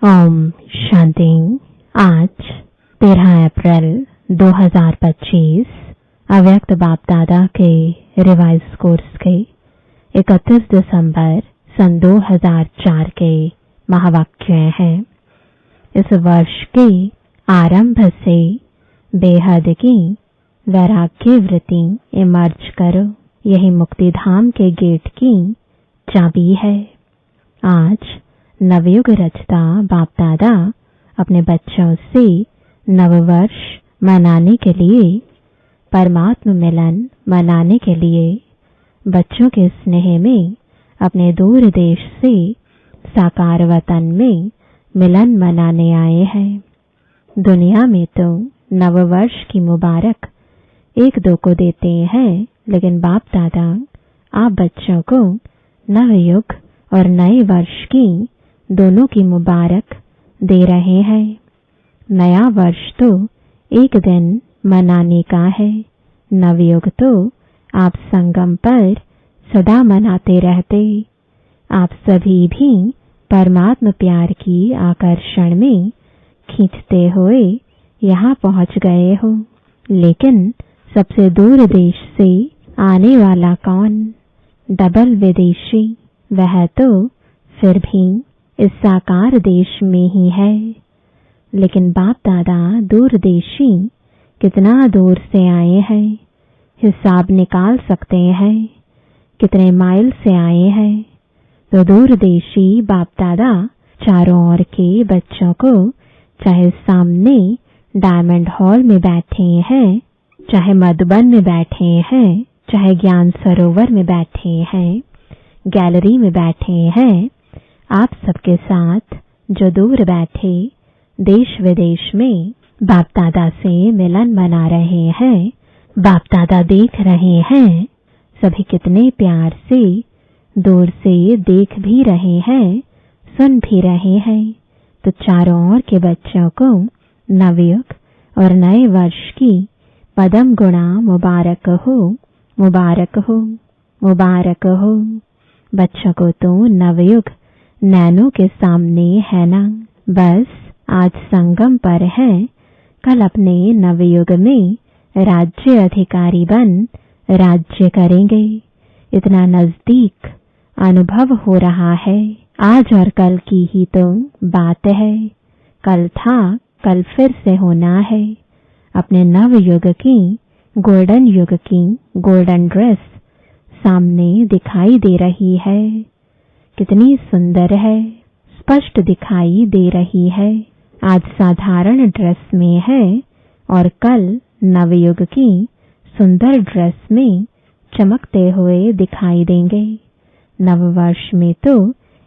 ओम शांति। आज 13 अप्रैल 2025 अव्यक्त बाप दादा के रिवाइज कोर्स के 31 दिसंबर सन 2004 के महावाक्य हैं। इस वर्ष के आरंभ से बेहद की वैराग्य वृत्ति इमर्ज करो, यही मुक्ति धाम के गेट की चाबी है। आज नवयुग रचता बाप दादा अपने बच्चों से नववर्ष मनाने के लिए, परमात्मा मिलन मनाने के लिए बच्चों के स्नेह में अपने दूर देश से साकार वतन में मिलन मनाने आए हैं। दुनिया में तो नववर्ष की मुबारक एक दो को देते हैं, लेकिन बाप दादा आप बच्चों को नवयुग और नए वर्ष की दोनों की मुबारक दे रहे हैं। नया वर्ष तो एक दिन मनाने का है, नवयुग तो आप संगम पर सदा मनाते रहते। आप सभी भी परमात्मा प्यार की आकर्षण में खींचते हुए यहाँ पहुँच गए हो, लेकिन सबसे दूर देश से आने वाला कौन? डबल विदेशी, वह तो फिर भी इस साकार देश में ही है। लेकिन बाप दादा दूरदेशी कितना दूर से आए हैं, हिसाब निकाल सकते हैं कितने माइल से आए हैं। तो दूरदेशी बाप दादा चारों ओर के बच्चों को, चाहे सामने डायमंड हॉल में बैठे हैं, चाहे मधुबन में बैठे हैं, चाहे ज्ञान सरोवर में बैठे हैं, गैलरी में बैठे हैं, आप सबके साथ जो दूर बैठे देश विदेश में बाप दादा से मिलन मना रहे हैं, बाप दादा देख रहे हैं सभी कितने प्यार से दूर से देख भी रहे हैं, सुन भी रहे हैं। तो चारों ओर के बच्चों को नवयुग और नए वर्ष की पदम गुणा मुबारक हो, मुबारक हो, मुबारक हो। बच्चों को तो नवयुग नैनों के सामने है ना, बस आज संगम पर है, कल अपने नवयुग में राज्य अधिकारी बन राज्य करेंगे। इतना नजदीक अनुभव हो रहा है। आज और कल की ही तो बात है, कल था कल फिर से होना है। अपने नवयुग की गोल्डन युग की गोल्डन ड्रेस सामने दिखाई दे रही है, कितनी सुंदर है, स्पष्ट दिखाई दे रही है। आज साधारण ड्रेस में है और कल नवयुग की सुंदर ड्रेस में चमकते हुए दिखाई देंगे। नववर्ष में तो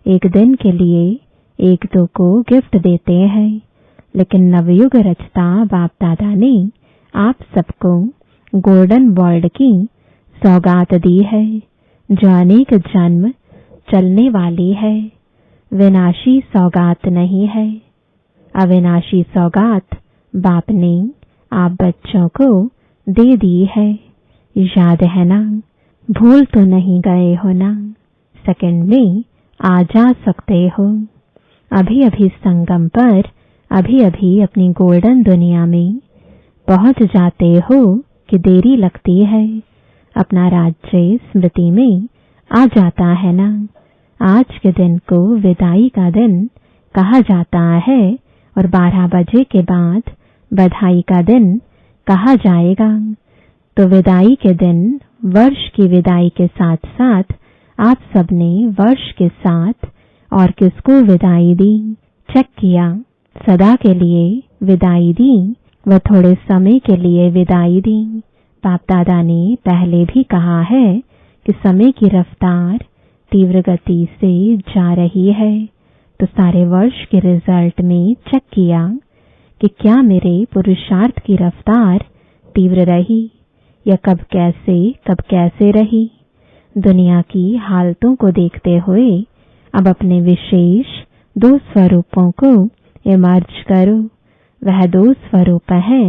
एक दिन के लिए एक दो को गिफ्ट देते हैं, लेकिन नवयुग रचता बाप दादा ने आप सबको गोल्डन वर्ल्ड की सौगात दी है, जो अनेक जन्म चलने वाली है। विनाशी सौगात नहीं है, अविनाशी सौगात बाप ने आप बच्चों को दे दी है। याद है ना? भूल तो नहीं गए हो ना? सेकंड में आ जा सकते हो। अभी अभी संगम पर, अभी अभी अपनी गोल्डन दुनिया में पहुंच जाते हो कि देरी लगती है। अपना राज्य स्मृति में आ जाता है ना। आज के दिन को विदाई का दिन कहा जाता है और 12 बजे के बाद बधाई का दिन कहा जाएगा। तो विदाई के दिन, वर्ष की विदाई के साथ साथ आप सबने वर्ष के साथ और किसको विदाई दी, चेक किया। सदा के लिए विदाई दी व थोड़े समय के लिए विदाई दी। बाप दादा ने पहले भी कहा है कि समय की रफ्तार तीव्र गति से जा रही है। तो सारे वर्ष के रिजल्ट में चेक किया कि क्या मेरे पुरुषार्थ की रफ्तार तीव्र रही या कब कैसे रही। दुनिया की हालतों को देखते हुए अब अपने विशेष 2 स्वरूपों को इमर्ज करो। वह 2 स्वरूप है,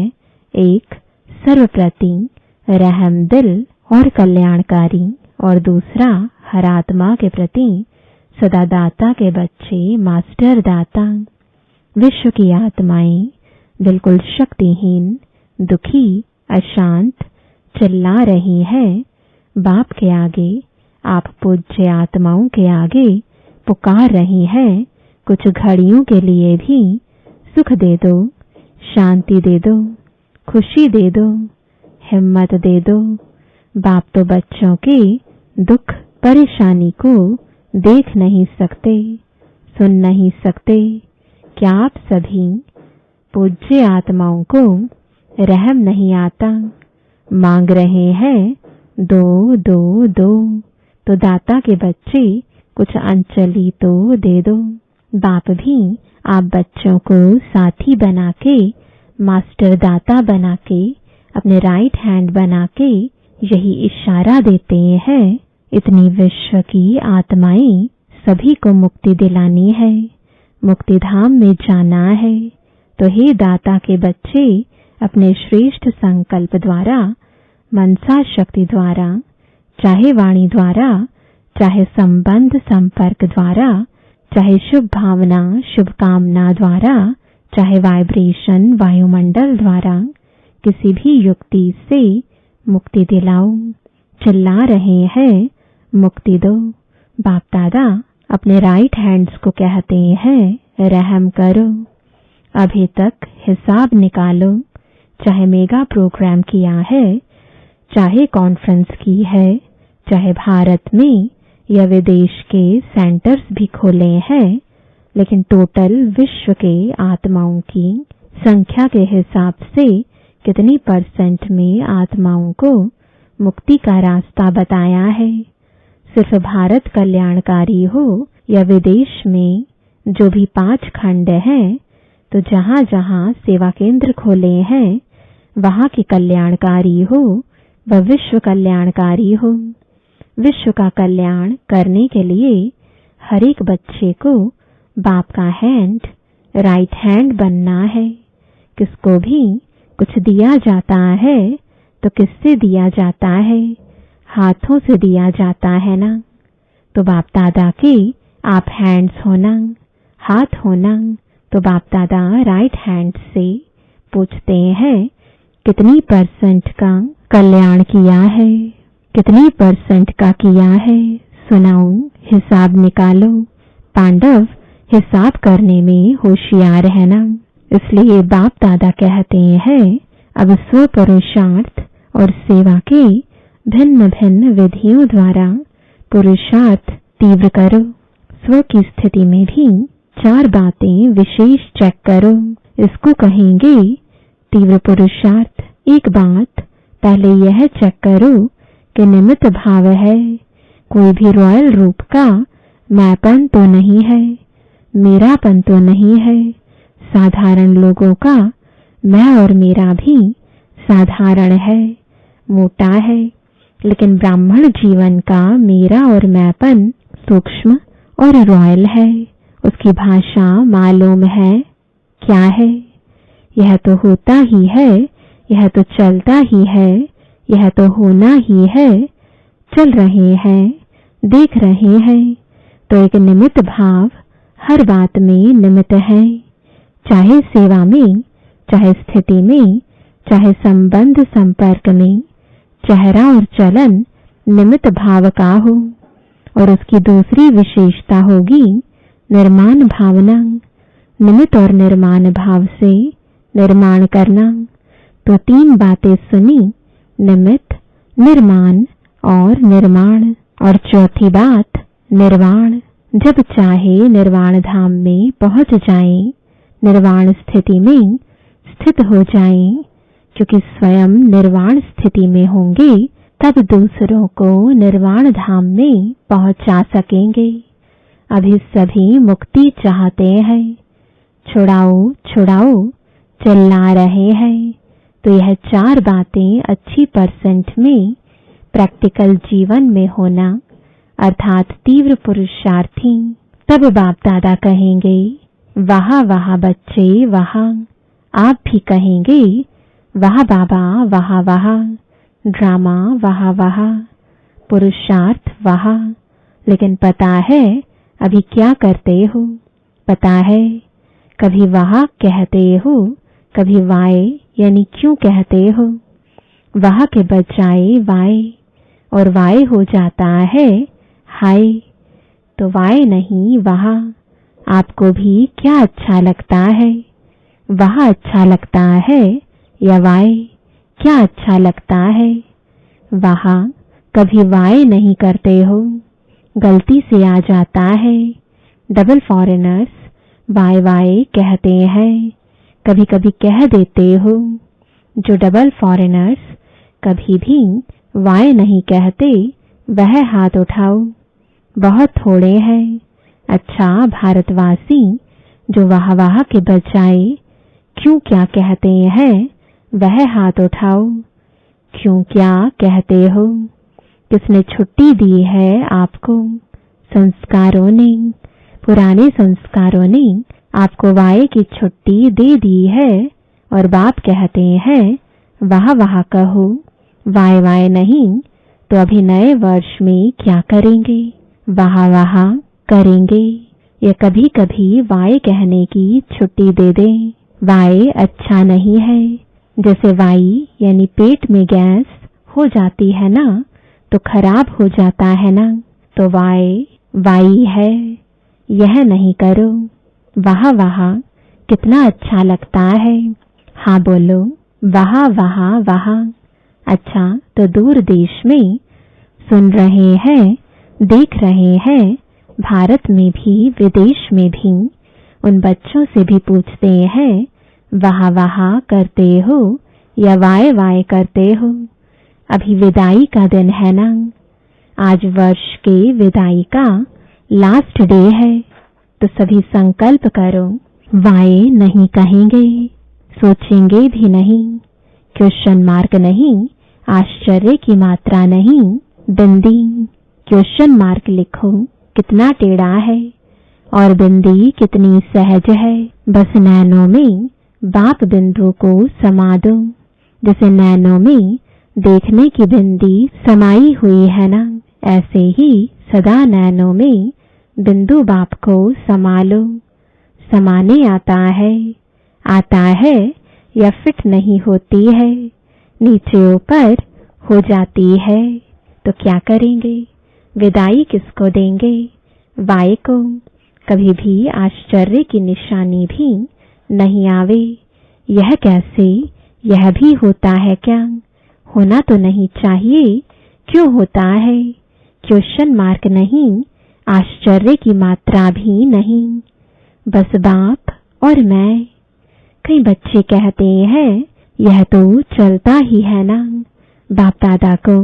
एक सर्वप्रति रहम दिल और कल्याणकारी, और दूसरा हर आत्मा के प्रति सदा दाता के बच्चे मास्टर दाता। विश्व की आत्माएं बिल्कुल शक्तिहीन, दुखी, अशांत चिल्ला रही हैं। बाप के आगे, आप पूज्य आत्माओं के आगे पुकार रही हैं, कुछ घड़ियों के लिए भी सुख दे दो, शांति दे दो, खुशी दे दो, हिम्मत दे दो। बाप तो बच्चों के दुख परेशानी को देख नहीं सकते, सुन नहीं सकते। क्या आप सभी पूज्य आत्माओं को रहम नहीं आता? मांग रहे हैं दो दो दो, तो दाता के बच्चे कुछ अंचली तो दे दो। बाप भी आप बच्चों को साथी बना के, मास्टर दाता बना के, अपने राइट हैंड बना के यही इशारा देते हैं, इतनी विश्व की आत्माएं सभी को मुक्ति दिलानी है, मुक्ति धाम में जाना है। तो हे दाता के बच्चे, अपने श्रेष्ठ संकल्प द्वारा, मनसा शक्ति द्वारा, चाहे वाणी द्वारा, चाहे संबंध संपर्क द्वारा, चाहे शुभ भावना शुभकामना द्वारा, चाहे वाइब्रेशन वायुमंडल द्वारा, किसी भी युक्ति से मुक्ति दिलाओ। चिल्ला रहे हैं मुक्ति दो। बाप दादा अपने राइट हैंड्स को कहते हैं, रहम करो। अभी तक हिसाब निकालो, चाहे मेगा प्रोग्राम किया है, चाहे कॉन्फ्रेंस की है, चाहे भारत में या विदेश के सेंटर्स भी खोले हैं, लेकिन टोटल विश्व के आत्माओं की संख्या के हिसाब से कितनी % में आत्माओं को मुक्ति का रास्ता बताया है? सिर्फ भारत कल्याणकारी हो या विदेश में जो भी 5 खंड हैं, तो जहां जहां सेवा केंद्र खोले हैं, वहां की कल्याणकारी हो व विश्व कल्याणकारी हो। विश्व का कल्याण करने के लिए हर एक बच्चे को बाप का हैंड, राइट हैंड बनना है। किसको भी कुछ दिया जाता है तो किससे दिया जाता है? हाथों से दिया जाता है ना। तो बाप दादा के आप हैंड्स होना, हाथ होना। तो बाप दादा राइट हैंड से पूछते हैं, कितनी % का कल्याण किया है, कितनी % का किया है? सुनाओ, हिसाब निकालो। पांडव हिसाब करने में होशियार है ना, इसलिए बाप दादा कहते हैं, अब स्व पुरुषार्थ और सेवा के भिन्न भिन्न विधियों द्वारा पुरुषार्थ तीव्र करो। स्व की स्थिति में भी 4 बातें विशेष चेक करो। इसको कहेंगे तीव्र पुरुषार्थ। एक बात पहले यह चेक करो कि निमित्त भाव है। कोई भी रॉयल रूप का मैंपन तो नहीं है, मेरापन तो नहीं है। साधारण लोगों का मैं और मेरा भी साधारण है, मोटा है, लेकिन ब्राह्मण जीवन का मेरा और मैंपन सूक्ष्म और रॉयल है। उसकी भाषा मालूम है क्या है? यह तो होता ही है, यह तो चलता ही है, यह तो होना ही है। चल रहे हैं, देख रहे हैं, तो एक निमित्त भाव हर बात में निमित्त है। चाहे सेवा में, चाहे स्थिति में, चाहे संबंध संपर्क में, चेहरा और चलन निमित्त भाव का हो। और उसकी दूसरी विशेषता होगी निर्माण भावना। निमित्त और निर्माण भाव से निर्माण करना। तो 3 बातें सुनी, निमित्त, निर्माण और निर्माण। और चौथी बात निर्वाण। जब चाहे निर्वाण धाम में पहुंच जाएं, निर्वाण स्थिति में स्थित हो जाएं, क्योंकि स्वयं निर्वाण स्थिति में होंगे, तब दूसरों को निर्वाण धाम में पहुंचा सकेंगे। अभी सभी मुक्ति चाहते हैं, छुड़ाओ छुड़ाओ चिल्ला रहे हैं। तो यह 4 बातें अच्छी % में प्रैक्टिकल जीवन में होना, अर्थात तीव्र पुरुषार्थी। तब बाप दादा कहेंगे, वाह वाह बच्चे वाह। आप भी कहेंगे, वाह बाबा वाह वाह। ड्रामा वाह वाह, पुरुषार्थ वाह। लेकिन पता है अभी क्या करते हो? पता है कभी वाह कहते हो, कभी वाय यानी क्यों कहते हो। वाह के बजाय वाय और वाय हो जाता है हाय। तो वाय नहीं वाह। आपको भी क्या अच्छा लगता है, वाह अच्छा लगता है या वाय, क्या अच्छा लगता है। वाह कभी वाय नहीं करते हो, गलती से आ जाता है। डबल फॉरेनर्स वाय वाय कहते हैं, कभी कभी कह देते हो। जो डबल फॉरेनर्स कभी भी वाय नहीं कहते वह हाथ उठाओ। बहुत थोड़े हैं। अच्छा भारतवासी जो वाह वाह के बजाय क्यों क्या कहते हैं वह हाथ उठाओ। क्यों क्या कहते हो। किसने छुट्टी दी है आपको। संस्कारों ने, पुराने संस्कारों ने आपको वाय की छुट्टी दे दी है और बाप कहते हैं वाह वाह कहो, वाय वाय नहीं। तो अभी नए वर्ष में क्या करेंगे, वाह वाह करेंगे या कभी कभी वाय कहने की छुट्टी दे दें। वाय अच्छा नहीं है। जैसे वाई यानी पेट में गैस हो जाती है ना तो खराब हो जाता है ना, तो वाय वाई है। यह नहीं करो। वाह वाह कितना अच्छा लगता है। हाँ बोलो वाह वाह वाह। अच्छा तो दूर देश में सुन रहे हैं, देख रहे हैं, भारत में भी विदेश में भी उन बच्चों से भी पूछते हैं वाह वाह करते हो या वाय वाय करते हो। अभी विदाई का दिन है ना, आज वर्ष के विदाई का लास्ट डे है। तो सभी संकल्प करो वाय नहीं कहेंगे, सोचेंगे भी नहीं। क्वेश्चन मार्क नहीं, आश्चर्य की मात्रा नहीं, बिंदी। क्वेश्चन मार्क लिखो कितना टेढ़ा है और बिंदी कितनी सहज है। बस नैनों में बाप बिंदु को समा दो। जैसे नैनों में देखने की बिंदी समाई हुई है ना, ऐसे ही सदा नैनों में बिंदु बाप को समा लो। समाने आता है या फिट नहीं होती है, नीचे ऊपर हो जाती है। तो क्या करेंगे, विदाई किसको देंगे, वाय को। कभी भी आश्चर्य की निशानी भी नहीं आवे। यह कैसे, यह भी होता है क्या, होना तो नहीं चाहिए, क्यों होता है। क्वेश्चन मार्क नहीं, आश्चर्य की मात्रा भी नहीं। बस बाप और मैं। कई बच्चे कहते हैं यह तो चलता ही है ना। बाप दादा को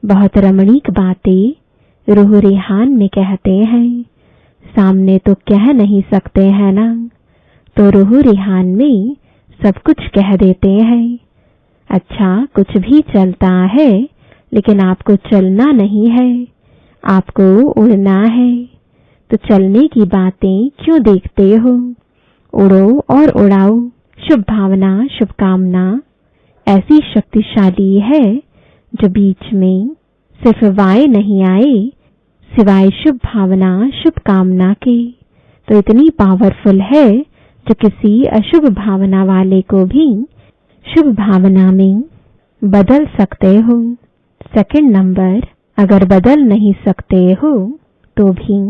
बहुत रमणीक बातें रूह रेहान में कहते हैं, सामने तो कह नहीं सकते हैं ना, तो रूह रेहान में सब कुछ कह देते हैं। अच्छा कुछ भी चलता है लेकिन आपको चलना नहीं है, आपको उड़ना है। तो चलने की बातें क्यों देखते हो, उड़ो और उड़ाओ। शुभ भावना, शुभकामना ऐसी शक्तिशाली है जो बीच में सिर्फ वाय नहीं आए सिवाय शुभ भावना, शुभकामना के। तो इतनी पावरफुल है जो किसी अशुभ भावना वाले को भी शुभ भावना में बदल सकते हो। सेकंड नंबर, अगर बदल नहीं सकते हो तो भी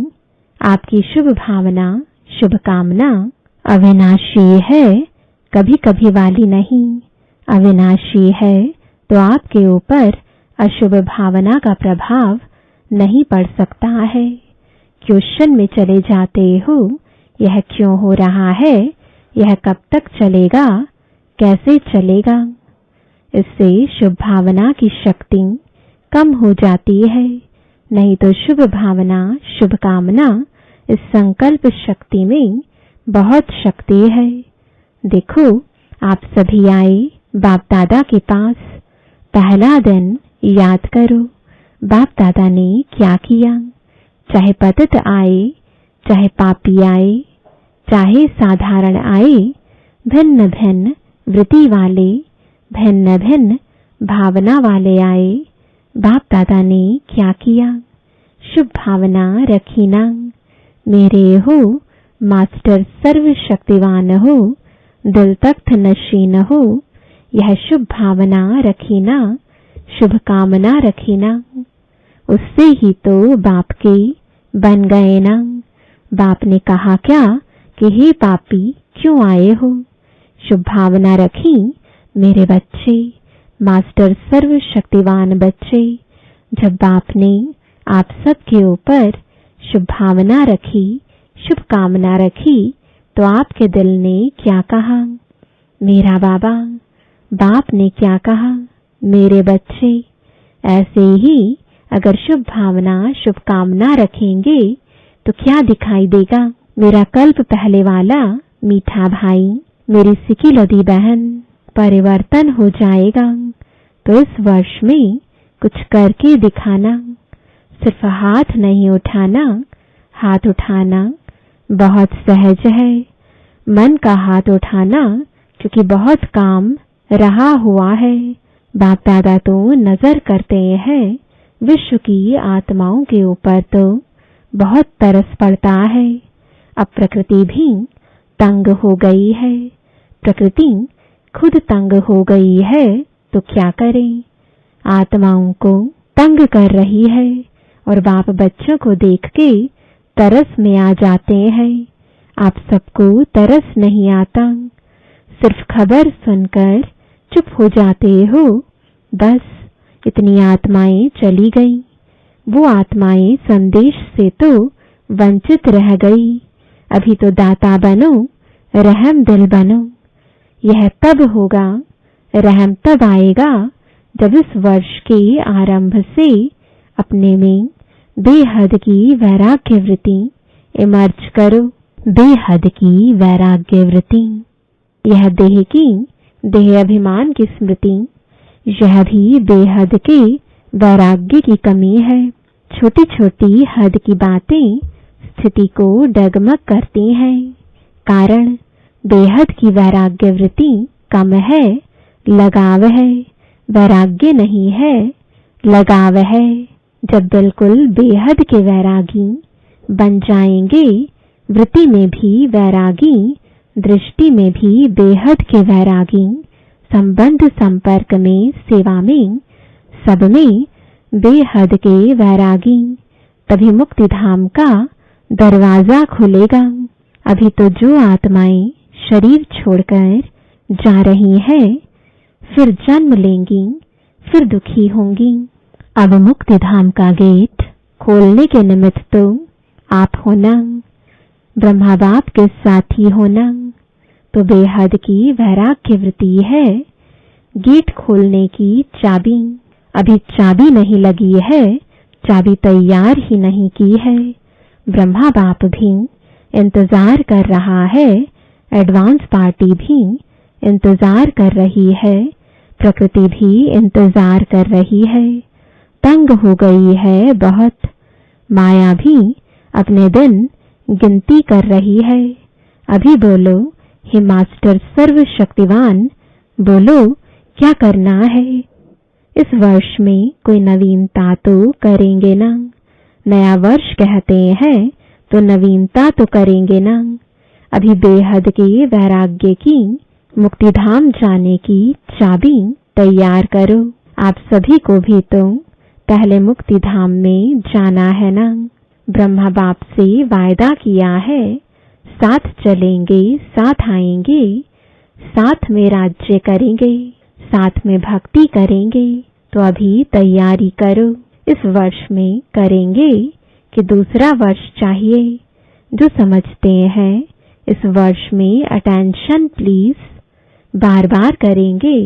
आपकी शुभ भावना, शुभकामना अविनाशी है, कभी कभी वाली नहीं। अविनाशी है तो आपके ऊपर अशुभ भावना का प्रभाव नहीं पड़ सकता है। क्वेश्चन में चले जाते हो, यह क्यों हो रहा है, यह कब तक चलेगा, कैसे चलेगा। इससे शुभ भावना की शक्ति कम हो जाती है। नहीं तो शुभ भावना, शुभकामना इस संकल्प शक्ति में बहुत शक्ति है। देखो आप सभी आए बाप दादा के पास, पहला दिन याद करो बाप दादा ने क्या किया। चाहे पतित आए, चाहे पापी आए, चाहे साधारण आए, भिन्न भिन्न वृत्ति वाले, भिन्न भिन्न भावना वाले आए, बाप दादा ने क्या किया। शुभ भावना रखी ना, मेरे हो मास्टर सर्वशक्तिवान हो, दिल तख्त नशीन हो, यह शुभ भावना रखीना, शुभ कामना रखीना। उससे ही तो बाप के बन गए ना। बाप ने कहा क्या कि हे पापी क्यों आए हो? शुभ भावना रखी मेरे बच्चे, मास्टर सर्वशक्तिवान बच्चे। जब बाप ने आप सबके ऊपर शुभ भावना रखी, शुभ कामना रखी, तो आपके दिल ने क्या कहा? मेरा बाबा। बाप ने क्या कहा? मेरे बच्चे। ऐसे ही अगर शुभ भावना, शुभ कामना रखेंगे तो क्या दिखाई देगा? मेरा कल्प पहले वाला मीठा भाई, मेरी सिकी लदी बहन परिवर्तन हो जाएगा। तो इस वर्ष में कुछ करके दिखाना। सिर्फ हाथ नहीं उठाना, हाथ उठाना बहुत सहज है। मन का हाथ उठाना क्योंकि बहुत काम रहा हुआ है। बाप दादा तो नजर करते हैं विश्व की आत्माओं के ऊपर, तो बहुत तरस पड़ता है। अब प्रकृति भी तंग हो गई है। प्रकृति खुद तंग हो गई है तो क्या करें? आत्माओं को तंग कर रही है और बाप बच्चों को देख के तरस में आ जाते हैं। आप सबको तरस नहीं आता, सिर्फ खबर सुनकर चुप हो जाते हो। बस इतनी आत्माएं चली गई। वो आत्माएं संदेश से तो वंचित रह गई। अभी तो दाता बनो, रहम दिल बनो। यह तब होगा, रहम तब आएगा जब इस वर्ष के आरंभ से अपने में बेहद की वैराग्य वृत्ति इमर्ज करो। बेहद की वैराग्य वृत्ति, यह देह की, देह अभिमान की स्मृति, यह भी बेहद के वैराग्य की कमी है। छोटी छोटी हद की बातें स्थिति को डगमग करती हैं। कारण बेहद की वैराग्य वृत्ति कम है, लगाव है। वैराग्य नहीं है, लगाव है। जब बिल्कुल बेहद के वैरागी बन जाएंगे, वृत्ति में भी वैरागी, दृष्टि में भी बेहद के वैरागी, संबंध संपर्क में, सेवा में, सब में बेहद के वैरागी, तभी मुक्ति धाम का दरवाजा खुलेगा। अभी तो जो आत्माएं शरीर छोड़कर जा रही हैं, फिर जन्म लेंगी, फिर दुखी होंगी। अब मुक्ति धाम का गेट खोलने के निमित्त तो आप होना, ब्रह्मा बाप के साथी होना। तो बेहद की वैराग्य वृत्ति है गेट खोलने की चाबी। अभी चाबी नहीं लगी है, चाबी तैयार ही नहीं की है। ब्रह्मा बाप भी इंतजार कर रहा है, एडवांस पार्टी भी इंतजार कर रही है, प्रकृति भी इंतजार कर रही है। तंग हो गई है बहुत। माया भी अपने दिन गिनती कर रही है। अभी बोलो, हे मास्टर सर्वशक्तिवान, बोलो क्या करना है? इस वर्ष में कोई नवीनता तो करेंगे ना। नया वर्ष कहते हैं तो नवीनता तो करेंगे ना। अभी बेहद के वैराग्य की, मुक्ति धाम जाने की चाबी तैयार करो। आप सभी को भी तो पहले मुक्ति धाम में जाना है ना। ब्रह्मा बाप से वायदा किया है, साथ चलेंगे, साथ आएंगे, साथ में राज्य करेंगे, साथ में भक्ति करेंगे। तो अभी तैयारी करो। इस वर्ष में करेंगे कि दूसरा वर्ष चाहिए? जो समझते हैं इस वर्ष में अटेंशन प्लीज, बार बार करेंगे,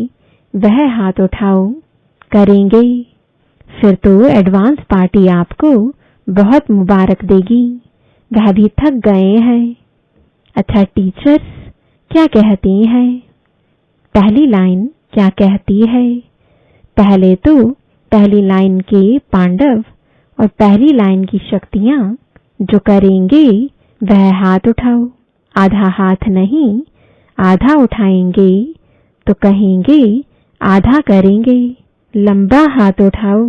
वह हाथ उठाओ। करेंगे, फिर तो एडवांस पार्टी आपको बहुत मुबारक देगी। वह भी थक गए हैं। अच्छा, टीचर्स क्या कहती हैं? पहली लाइन क्या कहती है? पहले तो पहली लाइन के पांडव और पहली लाइन की शक्तियां जो करेंगे वह हाथ उठाओ। आधा हाथ नहीं, आधा उठाएंगे तो कहेंगे आधा करेंगे। लंबा हाथ उठाओ।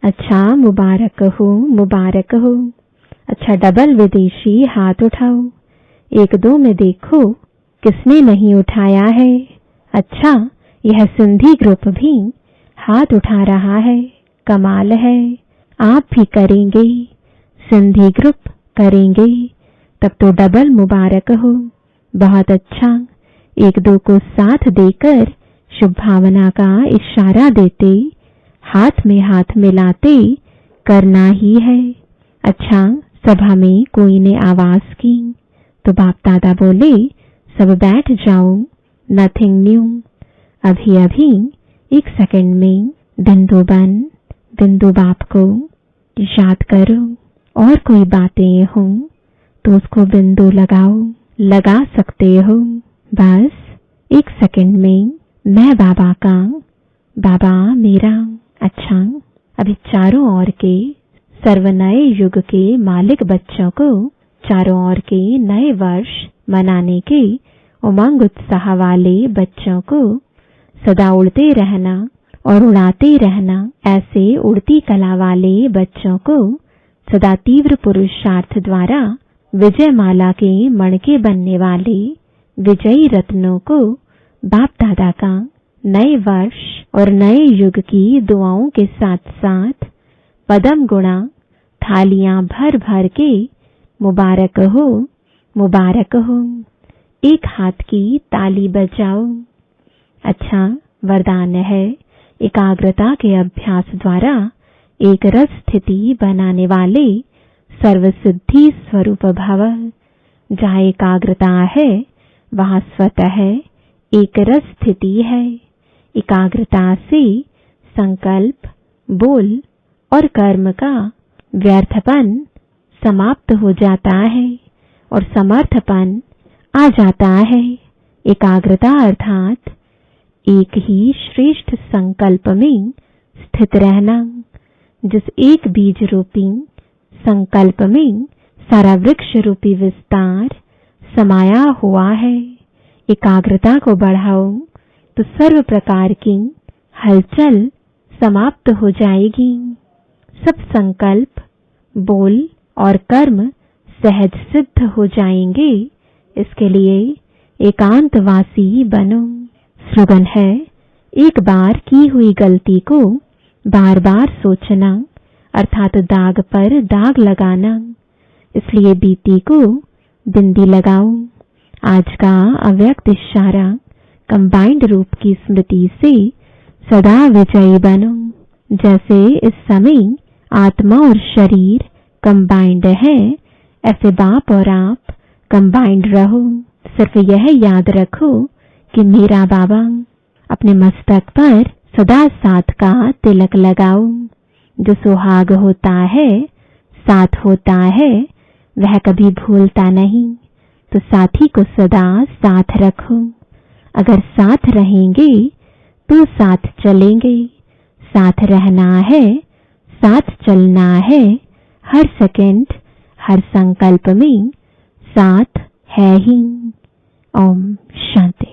अच्छा, मुबारक हो, मुबारक हो। अच्छा, डबल विदेशी हाथ उठाओ। एक दो में देखो किसने नहीं उठाया है। अच्छा, यह सिंधी ग्रुप भी हाथ उठा रहा है। कमाल है, आप भी करेंगे, सिंधी ग्रुप करेंगे, तब तो डबल मुबारक हो। बहुत अच्छा। एक दो को साथ देकर शुभ भावना का इशारा देते, हाथ में हाथ मिलाते करना ही है। अच्छा, सभा में कोई ने आवाज की तो बाप दादा बोले, सब बैठ जाओ, नथिंग न्यू। अभी अभी 1 सेकंड में बिंदु बन बिंदु बाप को याद करो, और कोई बातें हो तो उसको बिंदु लगाओ, लगा सकते हो। बस 1 सेकंड में मैं बाबा का, बाबा मेरा। अच्छा, अभी चारों ओर के सर्व नए युग के मालिक बच्चों को चारों ओर के नए वर्ष मनाने के उमंग उत्साह वाले बच्चों को सदा उड़ते रहना और उड़ाते रहना, ऐसे उड़ती कला वाले बच्चों को सदा तीव्र पुरुषार्थ द्वारा विजय माला के मणके बनने वाले विजयी रत्नों को बाप दादा का नए वर्ष और नए युग की दुआओं के साथ साथ पदम गुणा थालियां भर भर के मुबारक हो, मुबारक हो। एक हाथ की ताली बजाओ। अच्छा, वरदान है, एकाग्रता के अभ्यास द्वारा एक रस स्थिति बनाने वाले सर्वसिद्धि स्वरूप भव। जहाँ एकाग्रता है वहाँ स्वतः एक रस स्थिति है। एकाग्रता से संकल्प, बोल और कर्म का व्यर्थपन समाप्त हो जाता है और समर्थपन आ जाता है। एकाग्रता अर्थात एक ही श्रेष्ठ संकल्प में स्थित रहना, जिस एक बीज रूपी संकल्प में सारा वृक्ष रूपी विस्तार समाया हुआ है। एकाग्रता को बढ़ाओ तो सर्व प्रकार की हलचल समाप्त हो जाएगी। सब संकल्प, बोल और कर्म सहज सिद्ध हो जाएंगे। इसके लिए एकांतवासी बनो। स्लोगन है, एक बार की हुई गलती को बार बार सोचना, अर्थात दाग पर दाग लगाना। इसलिए बीती को बिंदी लगाओ। आज का अव्यक्त इशारा कंबाइंड रूप की स्मृति से सदा विजयी बनो। जैसे इस समय आत्मा और शरीर कंबाइंड है, ऐसे बाप और आप कंबाइंड रहो। सिर्फ यह याद रखो कि मेरा बाबा। अपने मस्तक पर सदा साथ का तिलक लगाओ। जो सुहाग होता है, साथ होता है, वह कभी भूलता नहीं। तो साथी को सदा साथ रखो। अगर साथ रहेंगे तो साथ चलेंगे। साथ रहना है, साथ चलना है। हर सेकंड, हर संकल्प में साथ है ही। ओम शांति।